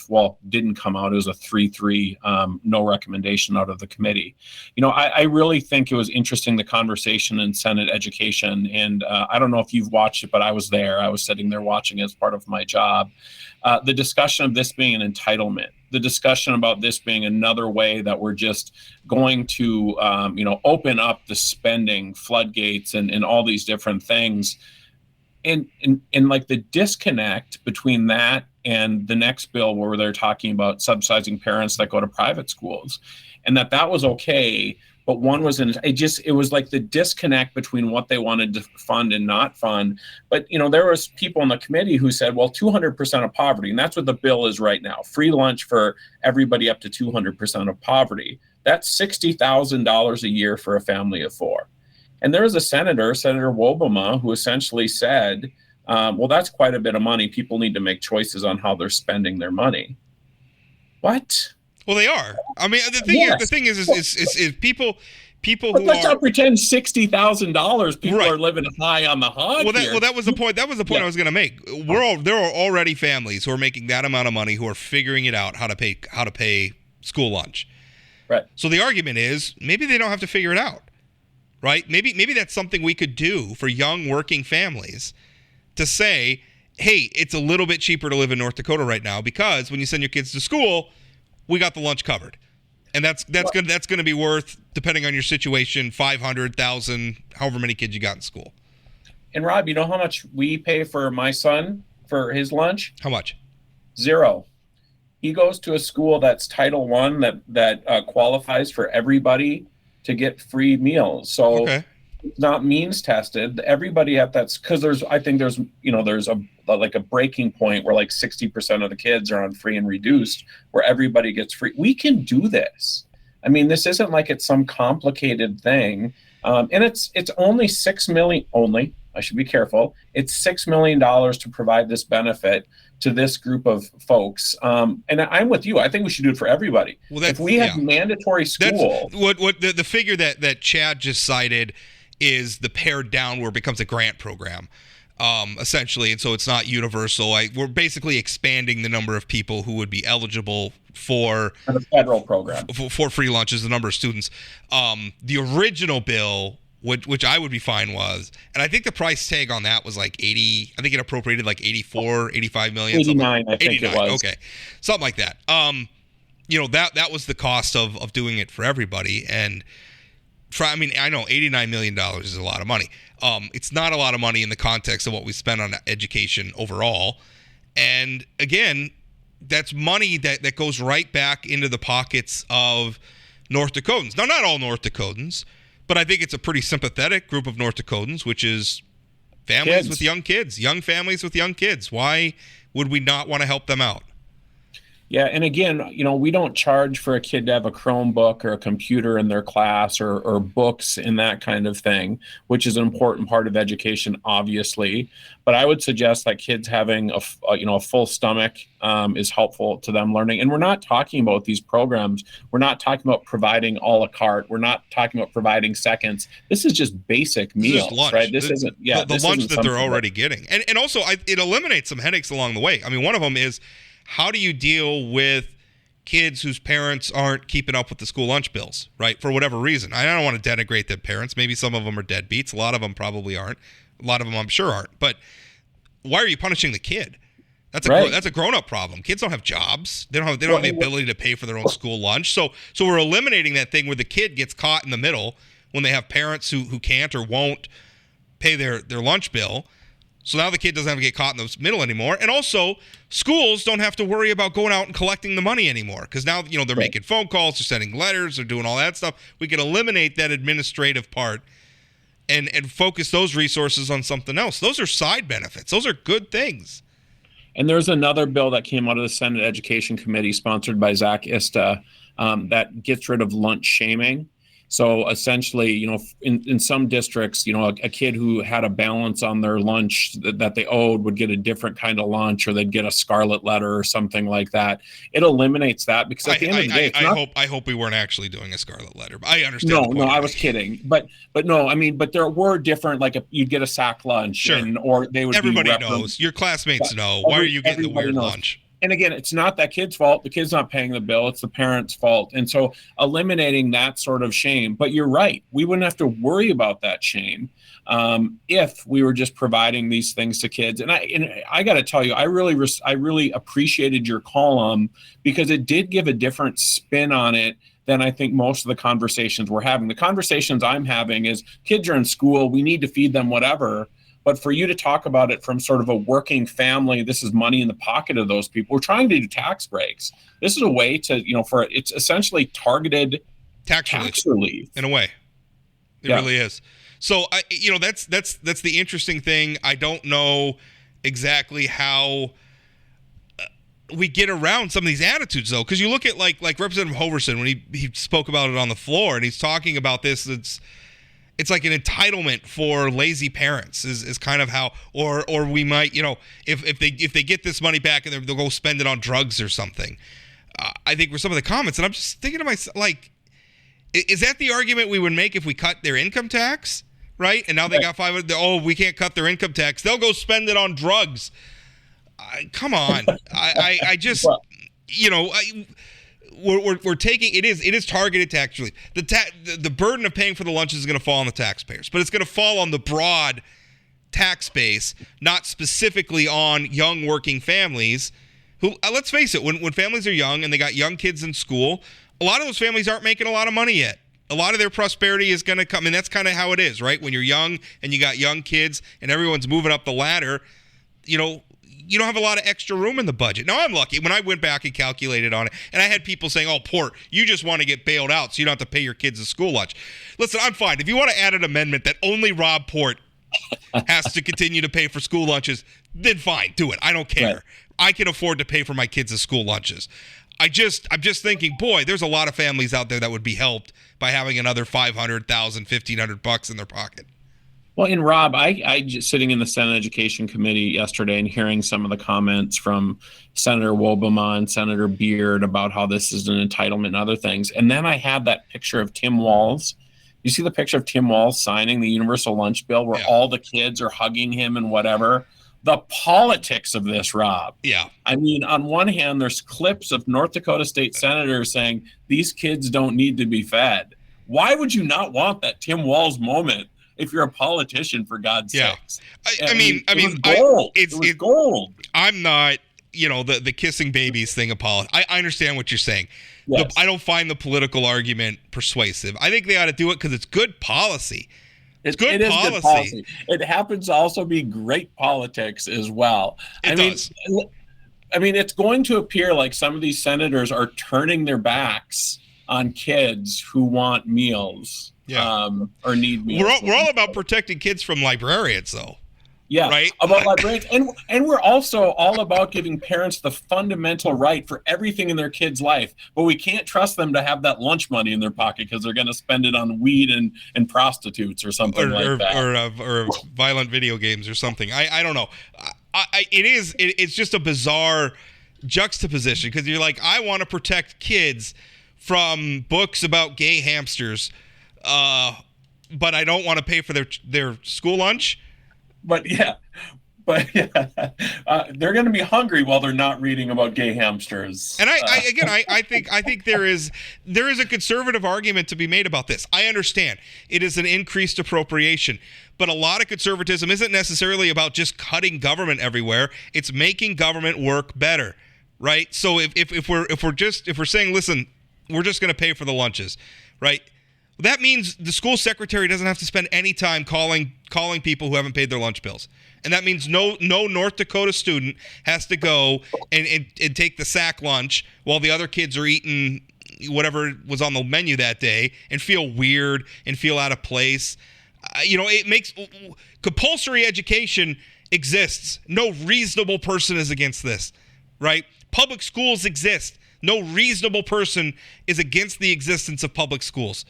Speaker 5: didn't come out. It was a 3-3, no recommendation out of the committee. I really think it was interesting, the conversation in Senate Education. And I don't know if you've watched it, but I was there. I was sitting there watching as part of my job. The discussion of this being an entitlement, the discussion about this being another way that we're just going to, open up the spending floodgates and all these different things. And like the disconnect between that and the next bill where they're talking about subsidizing parents that go to private schools, and that was okay, but one was it was like the disconnect between what they wanted to fund and not fund. But there was people in the committee who said, well, 200% of poverty, and that's what the bill is right now, free lunch for everybody up to 200% of poverty. That's $60,000 a year for a family of four. And there was a Senator Obama, who essentially said, well, that's quite a bit of money. People need to make choices on how they're spending their money. What?
Speaker 2: Well, they are. I mean, the thing is people
Speaker 5: but let's not pretend $60,000 people are living high on the hog.
Speaker 2: Well, that was the point. That was the point I was going to make. There are already families who are making that amount of money who are figuring it out how to pay school lunch.
Speaker 5: Right.
Speaker 2: So the argument is maybe they don't have to figure it out. Right? Maybe that's something we could do for young working families to say, hey, it's a little bit cheaper to live in North Dakota right now because when you send your kids to school, we got the lunch covered. And that's going to be worth, depending on your situation, 500,000, however many kids you got in school.
Speaker 5: And Rob, you know how much we pay for my son for his lunch?
Speaker 2: How much?
Speaker 5: $0. He goes to a school that's Title I that qualifies for everybody to get free meals. So it's not means tested. Everybody at that's because there's a breaking point where like 60% of the kids are on free and reduced where everybody gets free. We can do this. I mean, this isn't like it's some complicated thing. And it's only $6 million only. I should be careful. It's $6 million to provide this benefit to this group of folks. And I'm with you. I think we should do it for everybody. Well, if we have mandatory school.
Speaker 2: What the figure that Chad just cited is the pared down where it becomes a grant program, essentially. And so it's not universal. We're basically expanding the number of people who would be eligible for
Speaker 5: the federal program
Speaker 2: for free lunches, the number of students. The original bill which I would be fine was. And I think the price tag on that was like 80. I think it appropriated like 84, 85 million.
Speaker 5: 89, I think
Speaker 2: 89,
Speaker 5: it was.
Speaker 2: Okay. Something like that. That was the cost of doing it for everybody. And I know $89 million is a lot of money. It's not a lot of money in the context of what we spend on education overall. And again, that's money that goes right back into the pockets of North Dakotans. Now, not all North Dakotans, but I think it's a pretty sympathetic group of North Dakotans, which is families with young kids, young families with young kids. Why would we not want to help them out?
Speaker 5: Yeah, and again, we don't charge for a kid to have a Chromebook or a computer in their class or books and that kind of thing, which is an important part of education, obviously. But I would suggest that kids having a full stomach is helpful to them learning. And we're not talking about these programs. We're not talking about providing a la carte. We're not talking about providing seconds. This is just basic meals,
Speaker 2: lunch.
Speaker 5: right? This isn't
Speaker 2: the lunch that they're already getting. And also, it eliminates some headaches along the way. I mean, one of them is, how do you deal with kids whose parents aren't keeping up with the school lunch bills, right? For whatever reason. I don't want to denigrate their parents. Maybe some of them are deadbeats. A lot of them probably aren't. A lot of them I'm sure aren't. But why are you punishing the kid? That's a grown-up problem. Kids don't have jobs. They don't have the ability to pay for their own school lunch. So we're eliminating that thing where the kid gets caught in the middle when they have parents who can't or won't pay their lunch bill. So now the kid doesn't have to get caught in the middle anymore. And also, schools don't have to worry about going out and collecting the money anymore, because now, they're making phone calls, they're sending letters, they're doing all that stuff. We can eliminate that administrative part and focus those resources on something else. Those are side benefits. Those are good things.
Speaker 5: And there's another bill that came out of the Senate Education Committee sponsored by Zach Ista that gets rid of lunch shaming. So essentially, in some districts, a kid who had a balance on their lunch that they owed would get a different kind of lunch, or they'd get a scarlet letter or something like that. It eliminates that, because at the end of the day,
Speaker 2: I hope we weren't actually doing a scarlet letter. But I understand.
Speaker 5: No, I was kidding. But no, but there were different, like you'd get a sack lunch,
Speaker 2: sure,
Speaker 5: or they would.
Speaker 2: Everybody knows. Your classmates know. Why are you getting the weird lunch?
Speaker 5: And again, it's not that kid's fault. The kid's not paying the bill. It's the parent's fault. And so eliminating that sort of shame. But you're right. We wouldn't have to worry about that shame if we were just providing these things to kids. And I got to tell you, I really appreciated your column, because it did give a different spin on it than I think most of the conversations we're having. The conversations I'm having is kids are in school. We need to feed them, whatever. But for you to talk about it from sort of a working family, this is money in the pocket of those people. We're trying to do tax breaks. This is a way to, it's essentially targeted tax relief.
Speaker 2: In a way. It really is. So, that's the interesting thing. I don't know exactly how we get around some of these attitudes, though. Because you look at like Representative Hoverson, when he spoke about it on the floor, and he's talking about this, it's like an entitlement for lazy parents is kind of how, or we might, if they get this money back and they'll go spend it on drugs or something. I think were some of the comments, and I'm just thinking to myself, like, is that the argument we would make if we cut their income tax, right? And now they got we can't cut their income tax. They'll go spend it on drugs. Come on. I just, we're taking it is targeted tax relief. The burden of paying for the lunches is going to fall on the taxpayers, but it's going to fall on the broad tax base, not specifically on young working families who, let's face it, when families are young and they got young kids in school, a lot of those families aren't making a lot of money yet. A lot of their prosperity is going to come, and that's kind of how it is, right? When you're young and you got young kids and everyone's moving up the ladder, you don't have a lot of extra room in the budget. Now, I'm lucky. When I went back and calculated on it, and I had people saying, oh, Port, you just want to get bailed out so you don't have to pay your kids a school lunch. Listen, I'm fine. If you want to add an amendment that only Rob Port has to continue to pay for school lunches, then fine, do it. I don't care. Right. I can afford to pay for my kids' school lunches. I'm just thinking, boy, there's a lot of families out there that would be helped by having another $500, $1,000, $1,500 in their pocket.
Speaker 5: Well, and Rob, I just sitting in the Senate Education Committee yesterday and hearing some of the comments from Senator Wobema and Senator Beard about how this is an entitlement and other things. And then I had that picture of Tim Walz. You see the picture of Tim Walz signing the universal lunch bill where all the kids are hugging him and whatever. The politics of this, Rob.
Speaker 2: Yeah.
Speaker 5: I mean, on one hand, there's clips of North Dakota state senators saying these kids don't need to be fed. Why would you not want that Tim Walz moment if you're a politician, for God's sakes?
Speaker 2: I mean,
Speaker 5: it was gold.
Speaker 2: I'm not, the kissing babies thing of politics. I understand what you're saying.
Speaker 5: Yes.
Speaker 2: I don't find the political argument persuasive. I think they ought to do it because it's good policy. It's good policy.
Speaker 5: It happens to also be great politics as well.
Speaker 2: It does.
Speaker 5: I mean, it's going to appear like some of these senators are turning their backs on kids who want meals, or need meals.
Speaker 2: We're all about protecting kids from librarians, though.
Speaker 5: Yeah,
Speaker 2: right.
Speaker 5: About librarians, and we're also all about giving parents the fundamental right for everything in their kid's life. But we can't trust them to have that lunch money in their pocket because they're going to spend it on weed and prostitutes or something like that,
Speaker 2: or violent video games or something. I don't know. It's just a bizarre juxtaposition because you're like, I want to protect kids from books about gay hamsters, but I don't want to pay for their school lunch.
Speaker 5: But they're going to be hungry while they're not reading about gay hamsters.
Speaker 2: And I think there is a conservative argument to be made about this. I understand it is an increased appropriation, but a lot of conservatism isn't necessarily about just cutting government everywhere. It's making government work better, right? So if we're saying, listen, we're just going to pay for the lunches, right? That means the school secretary doesn't have to spend any time calling people who haven't paid their lunch bills. And that means no North Dakota student has to go and take the sack lunch while the other kids are eating whatever was on the menu that day and feel weird and feel out of place. It makes compulsory education exists. No reasonable person is against this, right? Public schools exist. No reasonable person is against the existence of public schools.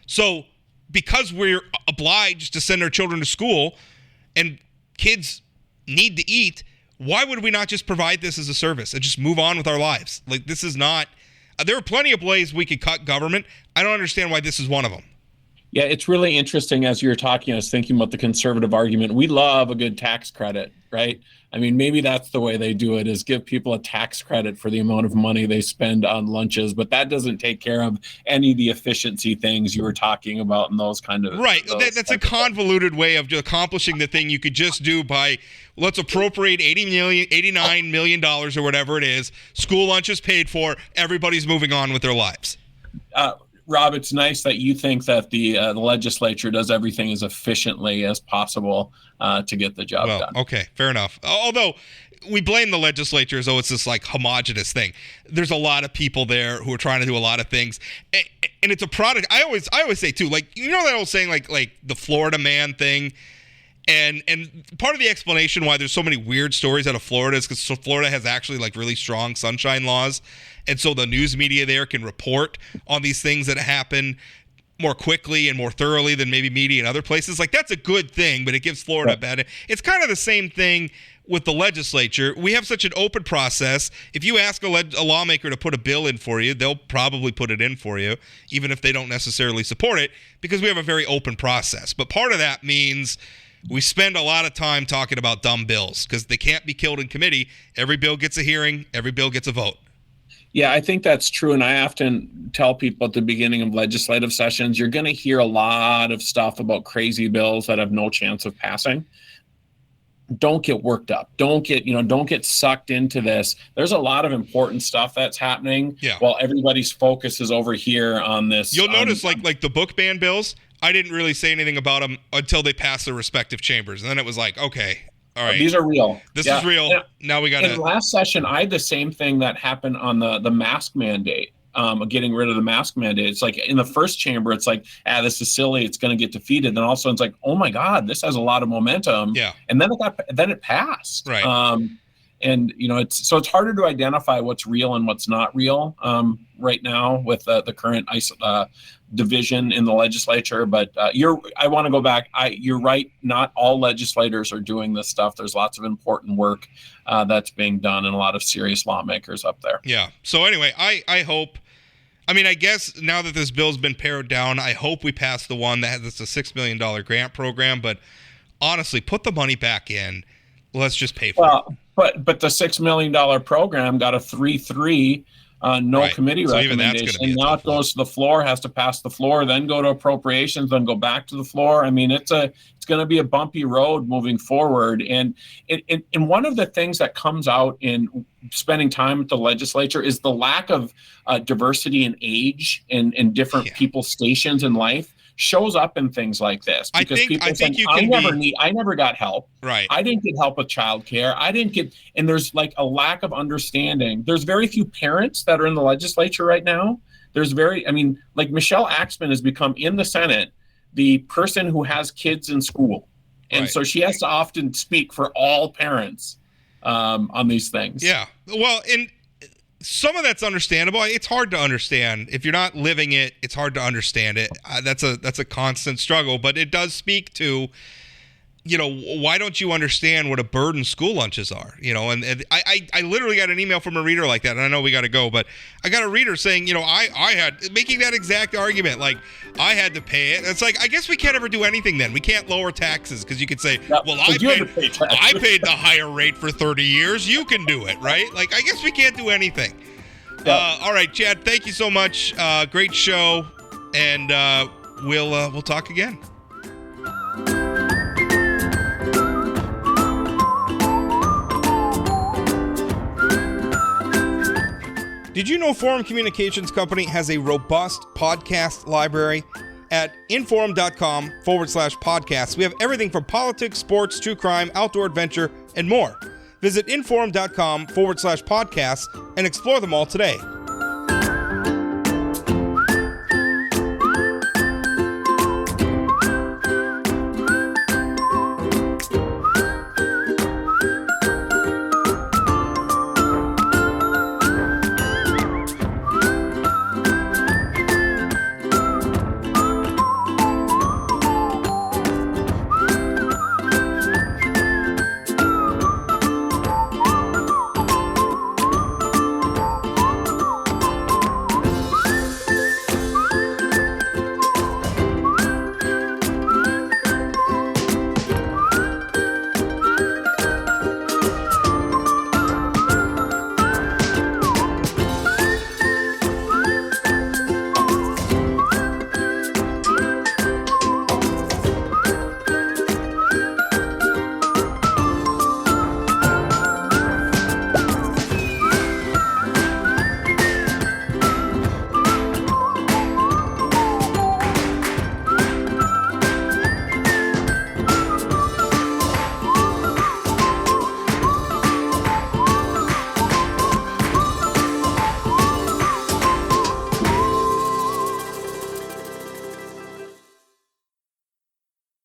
Speaker 2: So because we're obliged to send our children to school and kids need to eat, why would we not just provide this as a service and just move on with our lives? Like, this is not there are plenty of ways we could cut government. I don't understand why this is one of them.
Speaker 5: Yeah, it's really interesting. As you were talking, I was thinking about the conservative argument. We love a good tax credit, right? I mean, maybe that's the way they do it, is give people a tax credit for the amount of money they spend on lunches, but that doesn't take care of any of the efficiency things you were talking about and those kind of...
Speaker 2: Right. That's a convoluted way of accomplishing the thing you could just do by, let's appropriate $89 million or whatever it is. School lunch is paid for. Everybody's moving on with their lives.
Speaker 5: Rob, it's nice that you think that the legislature does everything as efficiently as possible to get the job done.
Speaker 2: Okay, fair enough. Although we blame the legislature as though it's this like homogenous thing. There's a lot of people there who are trying to do a lot of things, and it's a product. I always say too, like, you know that old saying, like the Florida man thing. And part of the explanation why there's so many weird stories out of Florida is because Florida has actually like really strong sunshine laws. And so the news media there can report on these things that happen more quickly and more thoroughly than maybe media in other places. Like, that's a good thing, but it gives Florida a bad. It's kind of the same thing with the legislature. We have such an open process. If you ask a lawmaker to put a bill in for you, they'll probably put it in for you, even if they don't necessarily support it, because we have a very open process. But part of that means we spend a lot of time talking about dumb bills because they can't be killed in committee. Every bill gets a hearing. Every bill gets a vote.
Speaker 5: Yeah, I think that's true. And I often tell people at the beginning of legislative sessions, you're going to hear a lot of stuff about crazy bills that have no chance of passing. Don't get worked up. Don't get sucked into this. There's a lot of important stuff that's happening while everybody's focus is over here on this.
Speaker 2: You'll notice like the book ban bills, I didn't really say anything about them until they passed their respective chambers. And then it was like, okay, all right.
Speaker 5: These are real.
Speaker 2: This is real. Now we got to...
Speaker 5: In last session, I had the same thing that happened on the mask mandate, getting rid of the mask mandate. It's like in the first chamber, it's like, this is silly. It's going to get defeated. Then all of a sudden it's like, oh my God, this has a lot of momentum.
Speaker 2: Yeah.
Speaker 5: And then it passed.
Speaker 2: Right.
Speaker 5: And it's harder to identify what's real and what's not real right now with the current division in the legislature. But I want to go back. You're right. Not all legislators are doing this stuff. There's lots of important work that's being done and a lot of serious lawmakers up there.
Speaker 2: Yeah. So anyway, I hope. I mean, I guess now that this bill's been pared down, I hope we pass the one that has this $6 million grant program. But honestly, put the money back in. Let's just pay for it.
Speaker 5: But the $6 million program got a 3-3 no
Speaker 2: Right.
Speaker 5: committee
Speaker 2: So even that's
Speaker 5: recommendation.
Speaker 2: gonna be a
Speaker 5: Now it
Speaker 2: tough one.
Speaker 5: goes to the floor, has to pass the floor, then go to appropriations, then go back to the floor. I mean, it's going to be a bumpy road moving forward. And one of the things that comes out in spending time with the legislature is the lack of diversity in age and different people's stations in life shows up in things like this. Because people think, I never got help.
Speaker 2: Right.
Speaker 5: I didn't get help with childcare. I didn't get, and there's like a lack of understanding. There's very few parents that are in the legislature right now. Like Michelle Axman has become in the Senate the person who has kids in school. And so she has to often speak for all parents on these things.
Speaker 2: Yeah. Well, and some of that's understandable. It's hard to understand. If you're not living it, it's hard to understand it. That's a constant struggle, but it does speak to, why don't you understand what a burden school lunches are? And I literally got an email from a reader like that, and I know we got to go, but I got a reader saying, I had making that exact argument, like I had to pay it. It's like, I guess we can't ever do anything then. We can't lower taxes because you could say, well, I paid the higher rate for 30 years. You can do it, right? Like, I guess we can't do anything. All right, Chad, thank you so much. Great show, and we'll talk again. Did you know Forum Communications Company has a robust podcast library? At inforum.com/podcasts, we have everything from politics, sports, true crime, outdoor adventure, and more. Visit inforum.com/podcasts and explore them all today.